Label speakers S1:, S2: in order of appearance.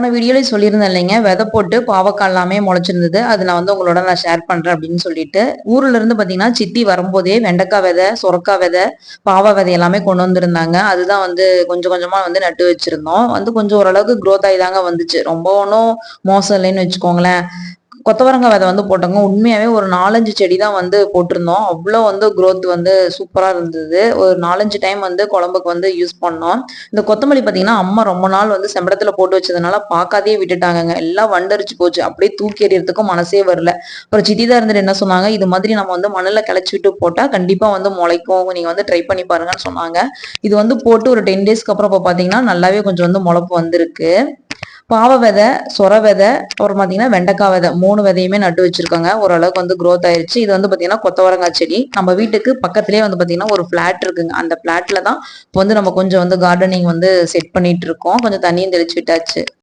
S1: போன வீடியோலயே சொல்லியிருந்தேன் இல்லைங்க, விதை போட்டு பாவக்காய் எல்லாமே முளைச்சிருந்தது. அது நான் உங்களோட ஷேர் பண்றேன் அப்படின்னு சொல்லிட்டு. ஊர்ல இருந்து பார்த்தீங்கன்னா, சித்தி வரும்போதே வெண்டைக்காய் விதை, சொரக்காய் விதை, பாவ விதை எல்லாமே கொண்டு வந்திருந்தாங்க. அதுதான் கொஞ்சம் கொஞ்சமா நட்டு வச்சிருந்தோம். கொஞ்சம் ஓரளவுக்கு குரோத் ஆகி தாங்க வந்துச்சு. ரொம்ப ஒண்ணும் மோசம் இல்லைன்னு வச்சுக்கோங்களேன். கொத்தவரங்காய் விதை போட்டோங்க. உண்மையாவே ஒரு 4, 5 செடி தான் போட்டிருந்தோம். அவ்ளோ குரோத் சூப்பரா இருந்தது. ஒரு 4, 5 டைம் குழம்புக்கு யூஸ் பண்ணோம். இந்த கொத்தமல்லி பார்த்தீங்கன்னா, அம்மா ரொம்ப நாள் செம்படத்துல போட்டு வச்சதுனால பார்க்காதயே விட்டுட்டாங்கங்க. எல்லாம் வண்டரிச்சு போச்சு. அப்படியே தூக்கி எறியறதுக்கும் மனசே வரல. அப்புறம் சித்தி தான் இருந்துட்டு என்ன சொன்னாங்க, "இது மாதிரி நம்ம மண்ணுல கிளச்சி விட்டு போட்டா கண்டிப்பா முளைக்கும். நீங்க ட்ரை பண்ணி பாருங்கன்னு" சொன்னாங்க. இது போட்டு ஒரு 10 டேஸ்க்கு அப்புறம் இப்ப பார்த்தீங்கன்னா, நல்லாவே கொஞ்சம் முளைப்பு வந்திருக்கு. பாவ விதை, சொர விதை, அப்புறம் பார்த்தீங்கன்னா வெண்டைக்காய் விதை 3 விதையுமே நட்டு வச்சிருக்கோங்க. ஓரளவுக்கு குரோத் ஆயிருச்சு. இது பார்த்தீங்கன்னா கொத்தவரங்காய் செடி. நம்ம வீட்டுக்கு பக்கத்திலேயே பார்த்தீங்கன்னா ஒரு ஃபிளாட் இருக்குங்க. அந்த ஃபிளாட்ல தான் இப்போ நம்ம கொஞ்சம் கார்டனிங் செட் பண்ணிட்டு இருக்கோம். கொஞ்சம் தண்ணியும் தெளிச்சு விட்டாச்சு.